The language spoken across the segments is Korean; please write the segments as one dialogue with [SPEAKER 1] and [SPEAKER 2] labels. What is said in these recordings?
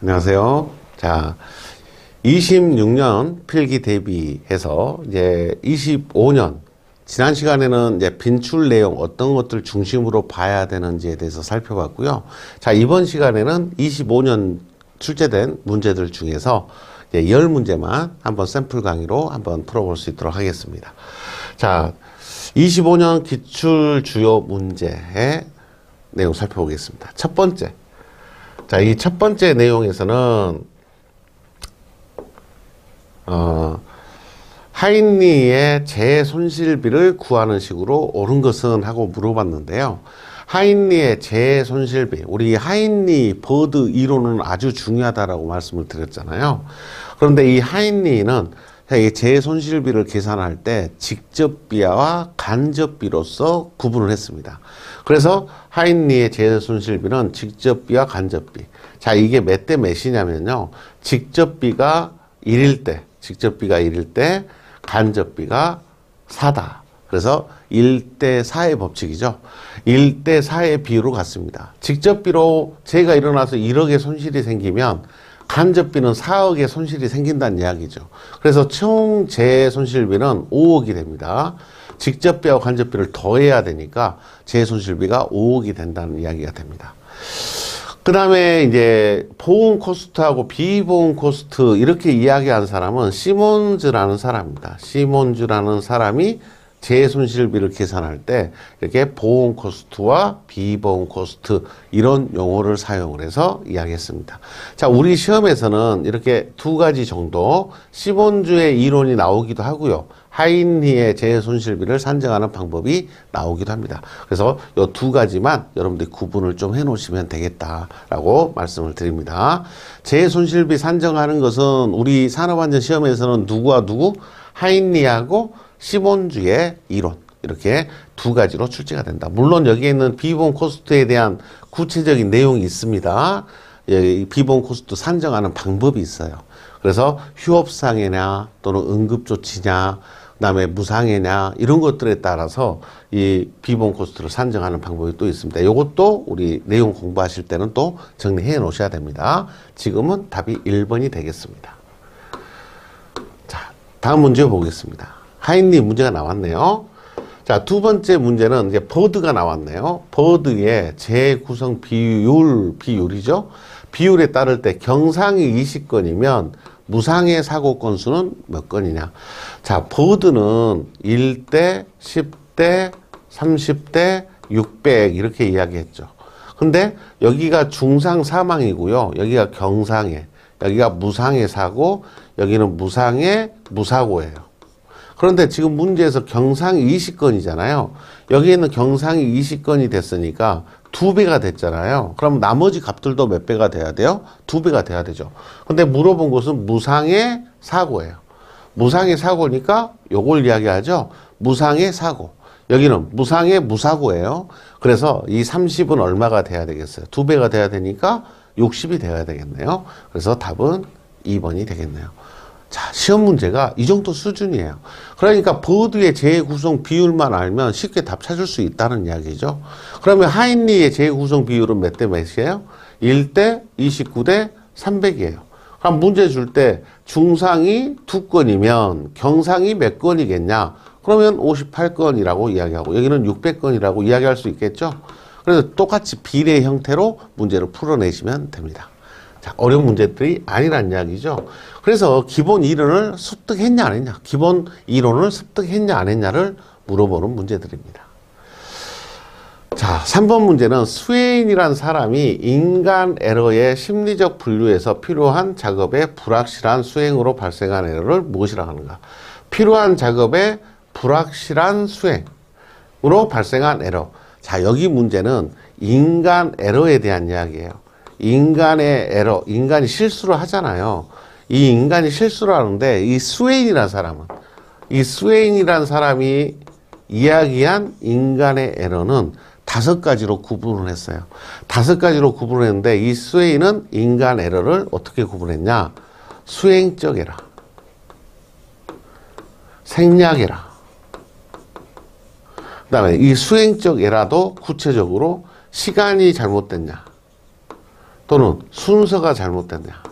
[SPEAKER 1] 안녕하세요. 자, 26년 필기 대비해서 이제 25년 지난 시간에는 이제 빈출 내용 어떤 것들 중심으로 봐야 되는지에 대해서 살펴봤고요. 자, 이번 시간에는 25년 출제된 문제들 중에서 이제 10문제만 한번 샘플 강의로 한번 풀어볼 수 있도록 하겠습니다. 자, 25년 기출 주요 문제의 내용 살펴보겠습니다. 첫 번째. 자, 이 첫 번째 내용에서는 하인리의 재손실비를 구하는 식으로 옳은 것은 하고 물어봤는데요. 하인리의 재손실비, 우리 하인리 버드 이론은 아주 중요하다라고 말씀을 드렸잖아요. 그런데 이 하인리는 재손실비를 계산할 때 직접비와 간접비로서 구분을 했습니다. 그래서 하인리의 재손실비는 직접비와 간접비. 자, 이게 몇 대 몇이냐면요. 직접비가 1일 때, 간접비가 4다. 그래서 1대 4의 법칙이죠. 1대 4의 비율로 같습니다. 직접비로 재해가 일어나서 1억의 손실이 생기면 간접비는 4억의 손실이 생긴다는 이야기죠. 그래서 총 재해 손실비는 5억이 됩니다. 직접비와 간접비를 더해야 되니까 재해 손실비가 5억이 된다는 이야기가 됩니다. 그 다음에 이제 보험 코스트하고 비보험 코스트 이렇게 이야기한 사람은 시몬즈라는 사람입니다. 시몬즈라는 사람이 재손실비를 계산할 때 이렇게 보험 코스트와 비보험 코스트 이런 용어를 사용을 해서 이야기했습니다. 자, 우리 시험에서는 이렇게 두 가지 정도 시몬즈의 이론이 나오기도 하고요. 하인리의 재손실비를 산정하는 방법이 나오기도 합니다. 그래서 이 두 가지만 여러분들이 구분을 좀 해 놓으시면 되겠다라고 말씀을 드립니다. 재손실비 산정하는 것은 우리 산업안전 시험에서는 누구와 누구? 하인리하고 시몬즈의 이론, 이렇게 두 가지로 출제가 된다. 물론 여기에 있는 비보험 코스트에 대한 구체적인 내용이 있습니다. 비보험 코스트 산정하는 방법이 있어요. 그래서 휴업상해냐 또는 응급조치냐 그 다음에 무상해냐 이런 것들에 따라서 이 비보험 코스트를 산정하는 방법이 또 있습니다. 이것도 우리 내용 공부하실 때는 또 정리해 놓으셔야 됩니다. 지금은 답이 1번이 되겠습니다. 자, 다음 문제 보겠습니다. 하인리 문제가 나왔네요. 자, 두 번째 문제는 이제 버드가 나왔네요. 버드의 재구성 비율이죠. 비율에 따를 때 경상이 20건이면 무상의 사고 건수는 몇 건이냐. 자, 버드는 1대, 10대, 30대, 600 이렇게 이야기했죠. 근데 여기가 중상 사망이고요. 여기가 경상해. 여기가 무상의 사고, 여기는 무상의 무사고예요. 그런데 지금 문제에서 경상이 20건이잖아요. 여기에는 경상이 20건이 됐으니까 2배가 됐잖아요. 그럼 나머지 값들도 몇 배가 돼야 돼요? 2배가 돼야 되죠. 근데 물어본 것은 무상의 사고예요. 무상의 사고니까 요걸 이야기하죠. 무상의 사고. 여기는 무상의 무사고예요. 그래서 이 30은 얼마가 돼야 되겠어요? 2배가 돼야 되니까 60이 돼야 되겠네요. 그래서 답은 2번이 되겠네요. 자, 시험 문제가 이 정도 수준이에요. 그러니까 버드의 재구성 비율만 알면 쉽게 답 찾을 수 있다는 이야기죠. 그러면 하인리의 재구성 비율은 몇 대 몇이에요? 1대 29대 300이에요. 그럼 문제 줄 때 중상이 2건이면 경상이 몇 건이겠냐? 그러면 58건이라고 이야기하고 여기는 600건이라고 이야기할 수 있겠죠. 그래서 똑같이 비례 형태로 문제를 풀어내시면 됩니다. 자, 어려운 문제들이 아니란 이야기죠. 그래서 기본 이론을 습득했냐 안 했냐, 기본 이론을 습득했냐 안 했냐를 물어보는 문제들입니다. 자, 3번 문제는 스웨인이란 사람이 인간 에러의 심리적 분류에서 필요한 작업의 불확실한 수행으로 발생한 에러를 무엇이라고 하는가? 필요한 작업의 불확실한 수행으로 발생한 에러. 자, 여기 문제는 인간 에러에 대한 이야기예요. 인간의 에러, 인간이 실수를 하잖아요. 이 인간이 실수를 하는데 이 스웨인이라는 사람이 이야기한 인간의 에러는 5가지로 구분을 했어요. 5가지로 구분을 했는데 이 스웨인은 인간 에러를 어떻게 구분했냐? 수행적 에러, 생략 에러. 그 다음에 이 수행적 에러도 구체적으로 시간이 잘못됐냐, 또는 순서가 잘못됐냐,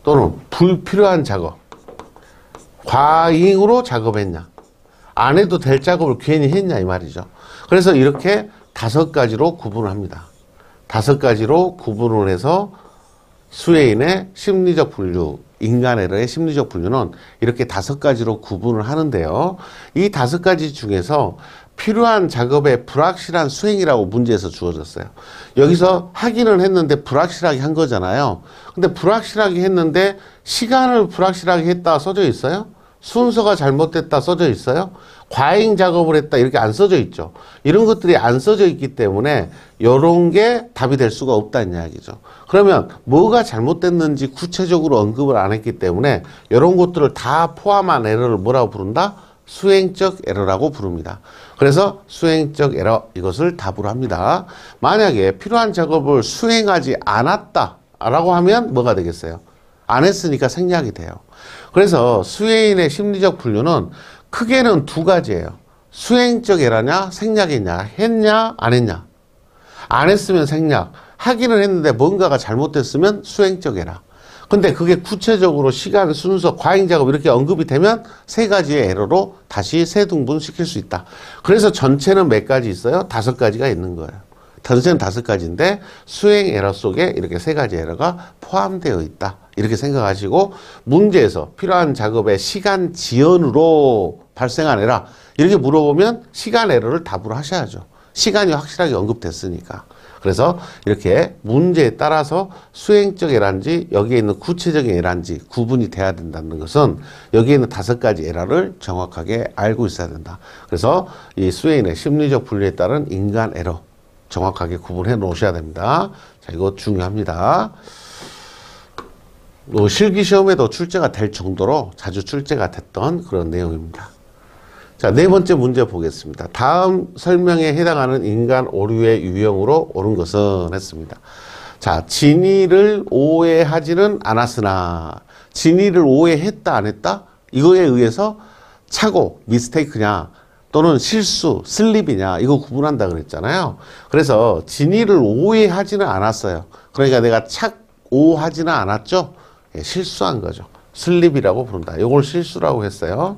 [SPEAKER 1] 또는 불필요한 작업, 과잉으로 작업했냐, 안 해도 될 작업을 괜히 했냐 이 말이죠. 그래서 이렇게 5가지로 구분을 합니다. 5가지로 구분을 해서 수혜인의 심리적 분류, 인간 에러의 심리적 분류는 이렇게 5가지로 구분을 하는데요. 이 5가지 중에서 필요한 작업의 불확실한 수행이라고 문제에서 주어졌어요. 여기서 하기는 했는데 불확실하게 한 거잖아요. 근데 불확실하게 했는데 시간을 불확실하게 했다 써져 있어요? 순서가 잘못됐다 써져 있어요? 과잉 작업을 했다 이렇게 안 써져 있죠. 이런 것들이 안 써져 있기 때문에 이런 게 답이 될 수가 없다는 이야기죠. 그러면 뭐가 잘못됐는지 구체적으로 언급을 안 했기 때문에 이런 것들을 다 포함한 에러를 뭐라고 부른다? 수행적 에러라고 부릅니다. 그래서 수행적 에러, 이것을 답으로 합니다. 만약에 필요한 작업을 수행하지 않았다 라고 하면 뭐가 되겠어요? 안 했으니까 생략이 돼요. 그래서 수혜인의 심리적 분류는 크게는 2가지예요. 수행적 에러냐, 생략이냐, 했냐, 안 했냐. 안 했으면 생략, 하기는 했는데 뭔가가 잘못됐으면 수행적 에러. 근데 그게 구체적으로 시간, 순서, 과잉 작업 이렇게 언급이 되면 3가지의 에러로 다시 세등분 시킬 수 있다. 그래서 전체는 몇 가지 있어요? 5가지가 있는 거예요. 전체는 5가지인데 수행 에러 속에 이렇게 3가지 에러가 포함되어 있다. 이렇게 생각하시고 문제에서 필요한 작업의 시간 지연으로 발생한 에러 이렇게 물어보면 시간 에러를 답으로 하셔야죠. 시간이 확실하게 언급됐으니까. 그래서 이렇게 문제에 따라서 수행적 에러인지 여기에 있는 구체적인 에러인지 구분이 돼야 된다는 것은 여기에 있는 5가지 에러를 정확하게 알고 있어야 된다. 그래서 이 수혜인의 심리적 분류에 따른 인간 에러 정확하게 구분해 놓으셔야 됩니다. 자, 이거 중요합니다. 실기시험에도 출제가 될 정도로 자주 출제가 됐던 그런 내용입니다. 자, 4번째 문제 보겠습니다. 다음 설명에 해당하는 인간 오류의 유형으로 옳은 것은 했습니다. 자, 진위를 오해하지는 않았으나 진위를 오해했다 안 했다? 이거에 의해서 착오, 미스테이크냐 또는 실수, 슬립이냐 이거 구분한다 그랬잖아요. 그래서 진위를 오해하지는 않았어요. 그러니까 내가 착오하지는 않았죠. 예, 실수한 거죠. 슬립이라고 부른다. 이걸 실수라고 했어요.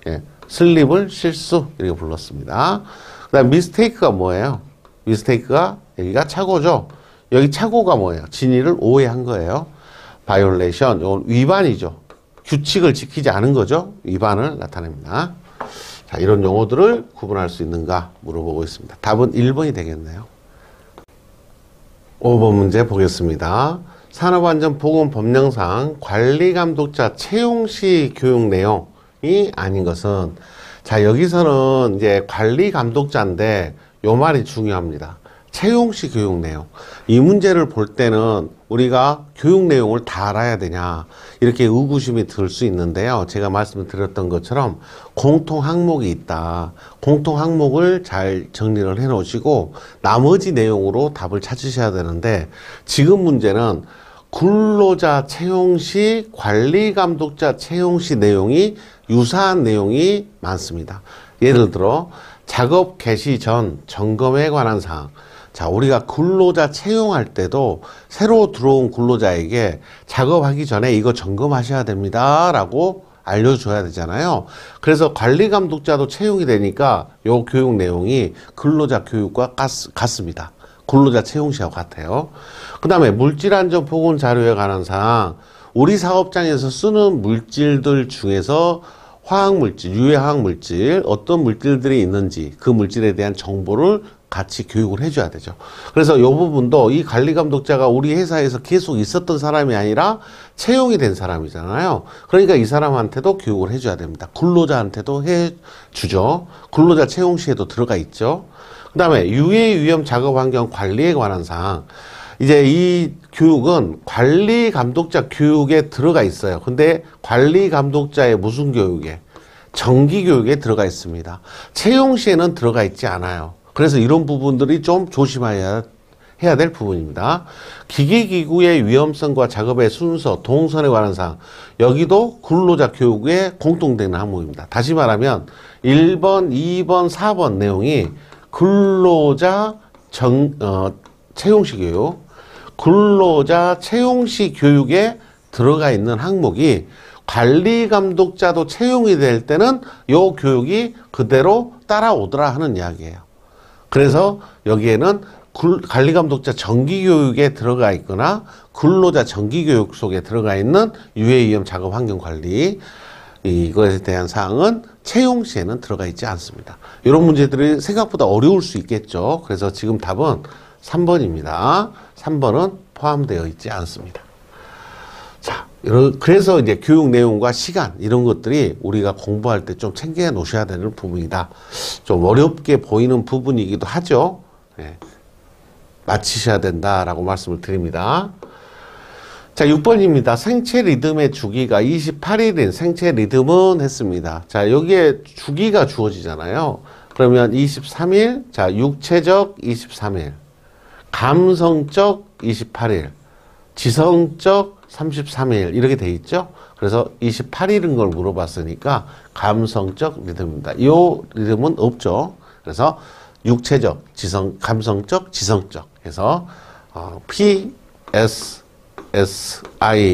[SPEAKER 1] 예, 슬립을 실수 이렇게 불렀습니다. 그 다음 미스테이크가 뭐예요? 미스테이크가 여기가 착오죠. 여기 착오가 뭐예요? 진위를 오해한 거예요. 바이올레이션, 이건 위반이죠. 규칙을 지키지 않은 거죠. 위반을 나타냅니다. 자, 이런 용어들을 구분할 수 있는가 물어보고 있습니다. 답은 1번이 되겠네요. 5번 문제 보겠습니다. 산업안전보건법령상 관리감독자 채용시 교육 내용이 아닌 것은, 자, 여기서는 이제 관리감독자인데 요 말이 중요합니다. 채용시 교육 내용. 이 문제를 볼 때는 우리가 교육 내용을 다 알아야 되냐 이렇게 의구심이 들 수 있는데요. 제가 말씀드렸던 것처럼 공통 항목이 있다. 공통 항목을 잘 정리를 해 놓으시고 나머지 내용으로 답을 찾으셔야 되는데, 지금 문제는 근로자 채용시 관리감독자 채용시 내용이 유사한 내용이 많습니다. 예를 들어 작업 개시 전 점검에 관한 사항. 자, 우리가 근로자 채용할 때도 새로 들어온 근로자에게 작업하기 전에 이거 점검하셔야 됩니다 라고 알려줘야 되잖아요. 그래서 관리감독자도 채용이 되니까 요 교육 내용이 근로자 교육과 같습니다. 근로자 채용시와 같아요. 그 다음에 물질안전보건 자료에 관한 사항. 우리 사업장에서 쓰는 물질들 중에서 화학물질, 유해화학물질, 어떤 물질들이 있는지 그 물질에 대한 정보를 같이 교육을 해줘야 되죠. 그래서 이 부분도 이 관리감독자가 우리 회사에서 계속 있었던 사람이 아니라 채용이 된 사람이잖아요. 그러니까 이 사람한테도 교육을 해줘야 됩니다. 근로자한테도 해주죠. 근로자 채용 시에도 들어가 있죠. 그 다음에 유해 위험 작업 환경 관리에 관한 사항. 이제 이 교육은 관리감독자 교육에 들어가 있어요. 근데 관리감독자의 무슨 교육에? 정기교육에 들어가 있습니다. 채용 시에는 들어가 있지 않아요. 그래서 이런 부분들이 좀 조심해야 될 부분입니다. 기계기구의 위험성과 작업의 순서, 동선에 관한 사항. 여기도 근로자 교육에 공통되는 항목입니다. 다시 말하면 1번, 2번, 4번 내용이 근로자 채용시 교육, 근로자 채용 시 교육에 들어가 있는 항목이 관리 감독자도 채용이 될 때는 요 교육이 그대로 따라오더라 하는 이야기예요. 그래서 여기에는 관리 감독자 정기 교육에 들어가 있거나 근로자 정기 교육 속에 들어가 있는 유해 위험 작업 환경 관리 이거에 대한 사항은 채용 시에는 들어가 있지 않습니다. 이런 문제들이 생각보다 어려울 수 있겠죠. 그래서 지금 답은 3번입니다. 3번은 포함되어 있지 않습니다. 자, 그래서 이제 교육 내용과 시간 이런 것들이 우리가 공부할 때 좀 챙겨 놓으셔야 되는 부분이다. 좀 어렵게 보이는 부분이기도 하죠. 네. 마치셔야 된다라고 말씀을 드립니다. 자, 6번입니다. 생체 리듬의 주기가 28일인 생체 리듬은 했습니다. 자, 여기에 주기가 주어지잖아요. 그러면 23일, 자, 육체적 23일, 감성적 28일, 지성적 33일 이렇게 돼 있죠. 그래서 28일인 걸 물어봤으니까 감성적 리듬입니다. 이 리듬은 없죠. 그래서 육체적, 감성적, 지성적 해서 PSI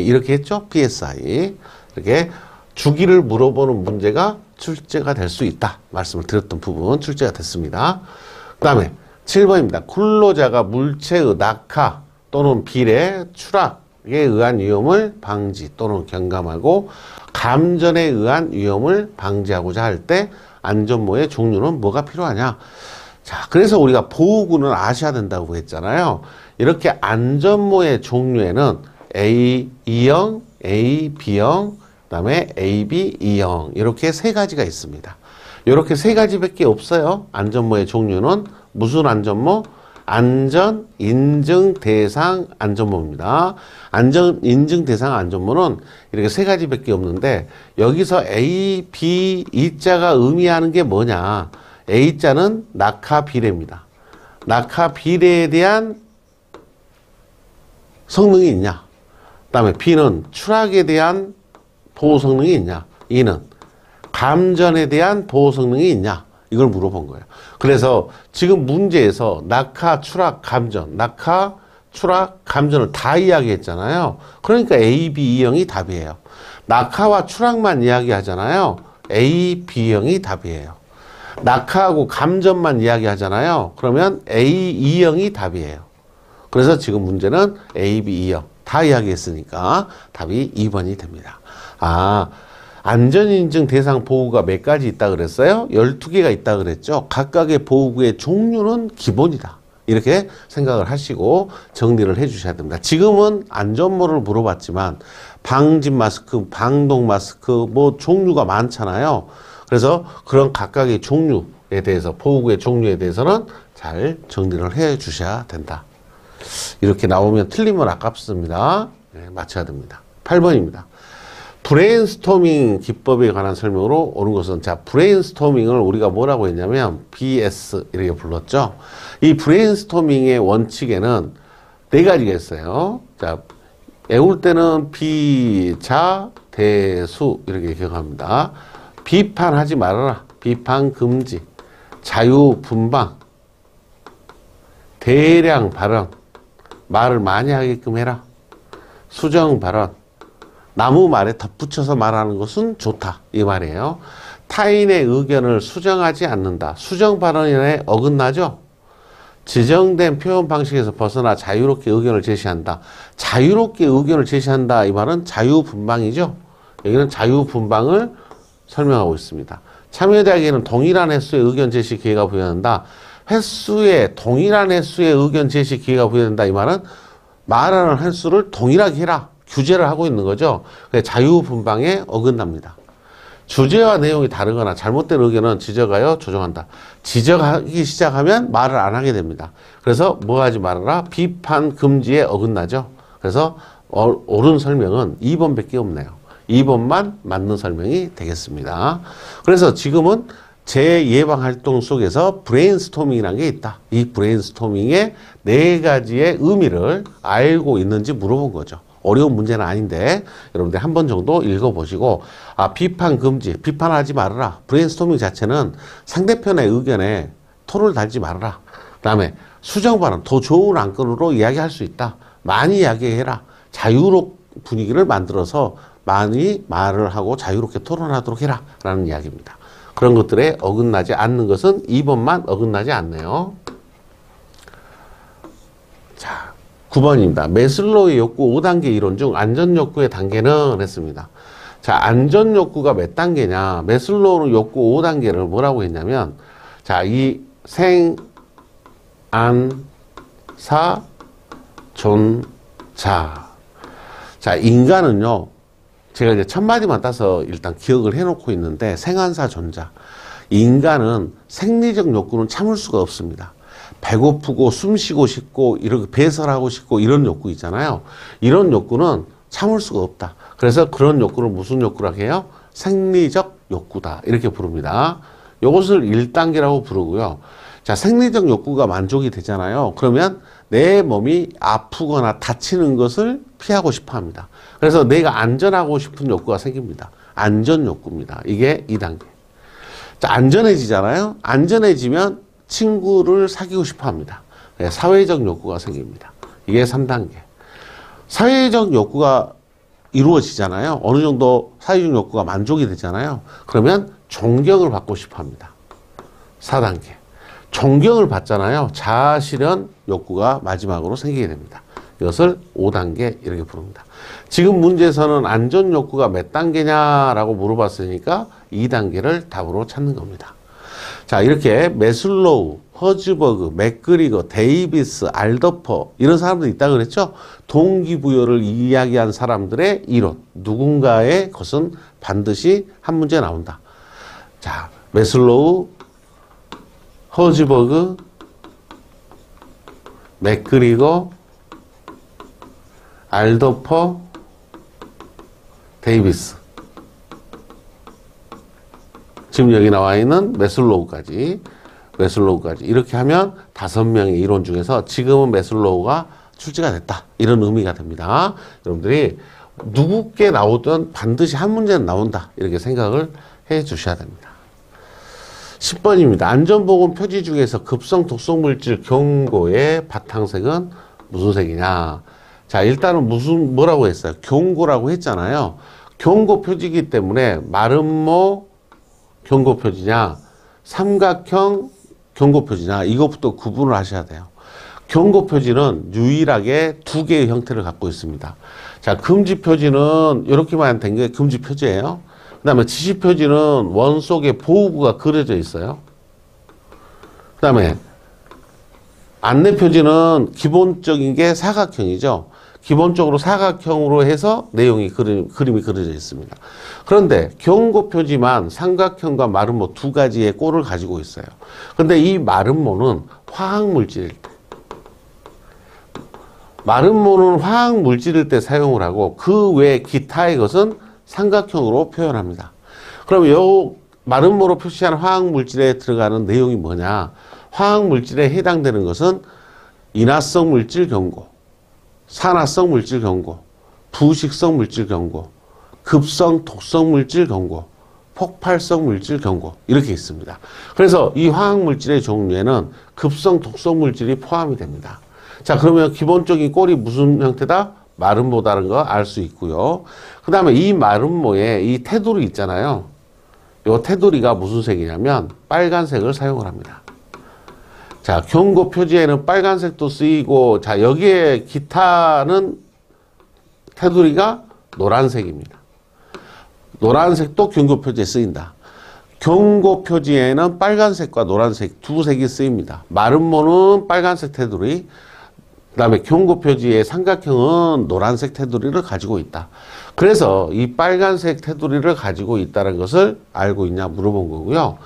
[SPEAKER 1] 이렇게 했죠. PSI 이렇게 주기를 물어보는 문제가 출제가 될 수 있다. 말씀을 드렸던 부분 출제가 됐습니다. 그 다음에 7번입니다. 근로자가 물체의 낙하 또는 비례, 추락에 의한 위험을 방지 또는 경감하고 감전에 의한 위험을 방지하고자 할 때 안전모의 종류는 뭐가 필요하냐? 자, 그래서 우리가 보호구는 아셔야 된다고 했잖아요. 이렇게 안전모의 종류에는 A, E형, A, B형, 그 다음에 AB, E형 이렇게 세 가지가 있습니다. 이렇게 세 가지밖에 없어요. 안전모의 종류는 무슨 안전모? 안전 인증 대상 안전모입니다. 안전 인증 대상 안전모는 이렇게 세 가지밖에 없는데 여기서 A, B, E자가 의미하는 게 뭐냐? A자는 낙하 비례입니다. 낙하 비례에 대한 성능이 있냐? 그 다음에 B는 추락에 대한 보호 성능이 있냐? E는 감전에 대한 보호 성능이 있냐? 이걸 물어본 거예요. 그래서 지금 문제에서 낙하, 추락, 감전, 낙하, 추락, 감전을 다 이야기했잖아요. 그러니까 A, B, E형이 답이에요. 낙하와 추락만 이야기하잖아요. A, B형이 답이에요. 낙하하고 감전만 이야기하잖아요. 그러면 A, E형이 답이에요. 그래서 지금 문제는 A, B, E형 다 이야기했으니까 답이 2번이 됩니다. 아, 안전인증 대상 보호구가 몇 가지 있다 그랬어요? 12개가 있다 그랬죠? 각각의 보호구의 종류는 기본이다. 이렇게 생각을 하시고 정리를 해 주셔야 됩니다. 지금은 안전모를 물어봤지만 방진 마스크, 방독 마스크 뭐 종류가 많잖아요. 그래서 그런 각각의 종류에 대해서 보호구의 종류에 대해서는 잘 정리를 해 주셔야 된다. 이렇게 나오면 틀리면 아깝습니다. 네, 맞춰야 됩니다. 8번입니다. 브레인스토밍 기법에 관한 설명으로 옳은 것은, 자, 브레인스토밍을 우리가 뭐라고 했냐면 BS 이렇게 불렀죠. 이 브레인스토밍의 원칙에는 네 가지가 있어요. 자, 외울 때는 비자 대수 이렇게 기억합니다. 비판하지 말아라. 비판 금지. 자유 분방. 대량 발언. 말을 많이 하게끔 해라. 수정 발언. 나무 말에 덧붙여서 말하는 것은 좋다. 이 말이에요. 타인의 의견을 수정하지 않는다. 수정 발언에 어긋나죠? 지정된 표현 방식에서 벗어나 자유롭게 의견을 제시한다. 자유롭게 의견을 제시한다. 이 말은 자유분방이죠. 여기는 자유분방을 설명하고 있습니다. 참여자에게는 동일한 횟수의 의견 제시 기회가 부여된다. 동일한 횟수의 의견 제시 기회가 부여된다. 이 말은 말하는 횟수를 동일하게 해라. 규제를 하고 있는 거죠. 자유분방에 어긋납니다. 주제와 내용이 다르거나 잘못된 의견은 지적하여 조정한다. 지적하기 시작하면 말을 안 하게 됩니다. 그래서 뭐 하지 말아라? 비판 금지에 어긋나죠. 그래서 옳은 설명은 2번밖에 없네요. 2번만 맞는 설명이 되겠습니다. 그래서 지금은 재예방활동 속에서 브레인스토밍이라는 게 있다. 이 브레인스토밍의 네 가지의 의미를 알고 있는지 물어본 거죠. 어려운 문제는 아닌데 여러분들 한 번 정도 읽어보시고, 아, 비판 금지, 비판하지 말아라. 브레인스토밍 자체는 상대편의 의견에 토를 달지 말아라. 그 다음에 수정 발언, 더 좋은 안건으로 이야기할 수 있다. 많이 이야기해라. 자유롭 분위기를 만들어서 많이 말을 하고 자유롭게 토론하도록 해라. 라는 이야기입니다. 그런 것들에 어긋나지 않는 것은 2번만 어긋나지 않네요. 자, 9번입니다. 매슬로우의 욕구 5단계 이론 중 안전욕구의 단계는 했습니다. 자, 안전욕구가 몇 단계냐. 매슬로우는 욕구 5단계를 뭐라고 했냐면, 자, 이 생, 안, 사, 존, 자. 자, 인간은요, 제가 이제 첫 마디만 따서 일단 기억을 해놓고 있는데, 생안사 존자. 인간은 생리적 욕구는 참을 수가 없습니다. 배고프고 숨 쉬고 싶고 이렇게 배설하고 싶고 이런 욕구 있잖아요. 이런 욕구는 참을 수가 없다. 그래서 그런 욕구를 무슨 욕구라고 해요? 생리적 욕구다. 이렇게 부릅니다. 이것을 1단계라고 부르고요. 자, 생리적 욕구가 만족이 되잖아요. 그러면 내 몸이 아프거나 다치는 것을 피하고 싶어 합니다. 그래서 내가 안전하고 싶은 욕구가 생깁니다. 안전 욕구입니다. 이게 2단계. 자, 안전해지잖아요. 안전해지면 친구를 사귀고 싶어 합니다. 사회적 욕구가 생깁니다. 이게 3단계. 사회적 욕구가 이루어지잖아요. 어느 정도 사회적 욕구가 만족이 되잖아요. 그러면 존경을 받고 싶어 합니다. 4단계. 존경을 받잖아요. 자아 실현 욕구가 마지막으로 생기게 됩니다. 이것을 5단계 이렇게 부릅니다. 지금 문제에서는 안전 욕구가 몇 단계냐라고 물어봤으니까 2단계를 답으로 찾는 겁니다. 자, 이렇게 매슬로우, 허즈버그, 맥그리거, 데이비스, 알더퍼 이런 사람들이 있다고 그랬죠. 동기부여를 이야기한 사람들의 이론, 누군가의 것은 반드시 한 문제 나온다. 자, 매슬로우, 허즈버그, 맥그리거, 알더퍼, 데이비스. 지금 여기 나와 있는 매슬로우까지 이렇게 하면 5명의 이론 중에서 지금은 매슬로우가 출제가 됐다. 이런 의미가 됩니다. 여러분들이 누구께 나오든 반드시 한 문제는 나온다. 이렇게 생각을 해 주셔야 됩니다. 10번입니다. 안전보건 표지 중에서 급성 독성물질 경고의 바탕색은 무슨 색이냐. 자, 일단은 뭐라고 했어요? 경고라고 했잖아요. 경고 표지이기 때문에 마름모 경고 표지냐, 삼각형 경고 표지냐, 이것부터 구분을 하셔야 돼요. 경고 표지는 유일하게 2개의 형태를 갖고 있습니다. 자, 금지 표지는 이렇게만 된 게 금지 표지예요. 그 다음에 지시 표지는 원 속에 보호구가 그려져 있어요. 그 다음에 안내 표지는 기본적인 게 사각형이죠. 기본적으로 사각형으로 해서 내용이 그림이 그려져 있습니다. 그런데 경고 표지만 삼각형과 마름모 2가지의 꼴을 가지고 있어요. 근데 이 마름모는 화학물질일 때, 마름모는 화학물질일 때 사용을 하고 그 외 기타의 것은 삼각형으로 표현합니다. 그럼 이 마름모로 표시한 화학물질에 들어가는 내용이 뭐냐? 화학물질에 해당되는 것은 인화성 물질 경고, 산화성 물질 경고, 부식성 물질 경고, 급성 독성 물질 경고, 폭발성 물질 경고 이렇게 있습니다. 그래서 이 화학물질의 종류에는 급성 독성 물질이 포함이 됩니다. 자, 그러면 기본적인 꼴이 무슨 형태다? 마름모다는 거 알 수 있고요. 그 다음에 이 마름모에 이 테두리 있잖아요. 이 테두리가 무슨 색이냐면 빨간색을 사용을 합니다. 자, 경고 표지에는 빨간색도 쓰이고, 자, 여기에 기타는 테두리가 노란색입니다. 노란색도 경고 표지에 쓰인다. 경고 표지에는 빨간색과 노란색 2색이 쓰입니다. 마름모는 빨간색 테두리, 그 다음에 경고 표지의 삼각형은 노란색 테두리를 가지고 있다. 그래서 이 빨간색 테두리를 가지고 있다는 것을 알고 있냐 물어본 거고요.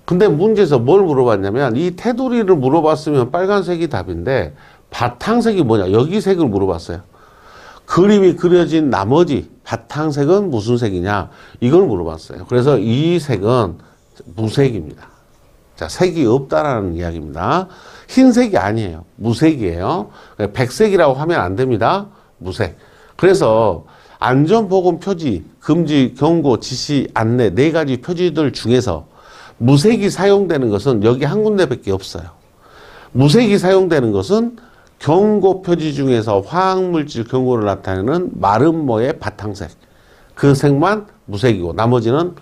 [SPEAKER 1] 근데 문제에서 뭘 물어봤냐면 이 테두리를 물어봤으면 빨간색이 답인데 바탕색이 뭐냐, 여기 색을 물어봤어요. 그림이 그려진 나머지 바탕색은 무슨 색이냐, 이걸 물어봤어요. 그래서 이 색은 무색입니다. 자, 색이 없다라는 이야기입니다. 흰색이 아니에요. 무색이에요. 백색이라고 하면 안 됩니다. 무색. 그래서 안전보건 표지, 금지, 경고, 지시, 안내 4가지 표지들 중에서 무색이 사용되는 것은 여기 한 군데밖에 없어요. 무색이 사용되는 것은 경고 표지 중에서 화학물질 경고를 나타내는 마름모의 바탕색. 그 색만 무색이고 나머지는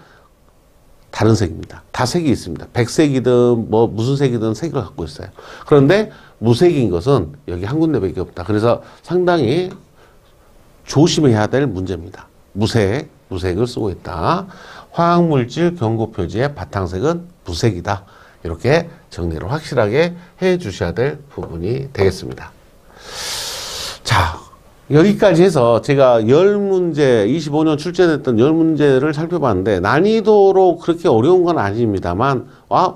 [SPEAKER 1] 다른 색입니다. 다 색이 있습니다. 백색이든 뭐 무슨 색이든 색을 갖고 있어요. 그런데 무색인 것은 여기 한 군데밖에 없다. 그래서 상당히 조심해야 될 문제입니다. 무색을 쓰고 있다. 화학물질 경고 표지의 바탕색은 무색이다. 이렇게 정리를 확실하게 해 주셔야 될 부분이 되겠습니다. 자, 여기까지 해서 제가 10문제, 25년 출제됐던 10문제를 살펴봤는데 난이도로 그렇게 어려운 건 아닙니다만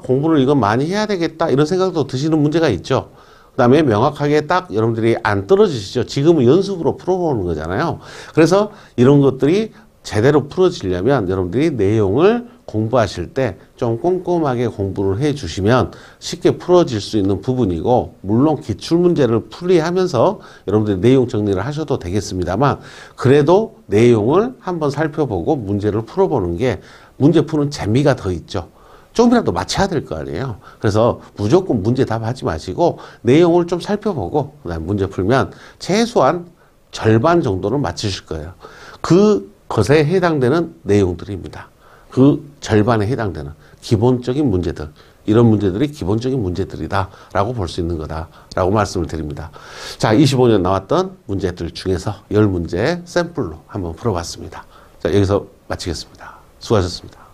[SPEAKER 1] 공부를 이건 많이 해야 되겠다 이런 생각도 드시는 문제가 있죠. 그 다음에 명확하게 딱 여러분들이 안 떨어지시죠. 지금은 연습으로 풀어보는 거잖아요. 그래서 이런 것들이 제대로 풀어지려면 여러분들이 내용을 공부하실 때 좀 꼼꼼하게 공부를 해 주시면 쉽게 풀어질 수 있는 부분이고, 물론 기출문제를 풀이하면서 여러분들이 내용 정리를 하셔도 되겠습니다만, 그래도 내용을 한번 살펴보고 문제를 풀어보는 게 문제 푸는 재미가 더 있죠. 좀이라도 맞춰야 될 거 아니에요. 그래서 무조건 문제 답하지 마시고 내용을 좀 살펴보고 그다음에 문제 풀면 최소한 절반 정도는 맞추실 거예요. 그 것에 해당되는 내용들입니다. 그 절반에 해당되는 기본적인 문제들, 이런 문제들이 기본적인 문제들이다 라고 볼 수 있는 거다 라고 말씀을 드립니다. 자, 25년 나왔던 문제들 중에서 10문제 샘플로 한번 풀어봤습니다. 자, 여기서 마치겠습니다. 수고하셨습니다.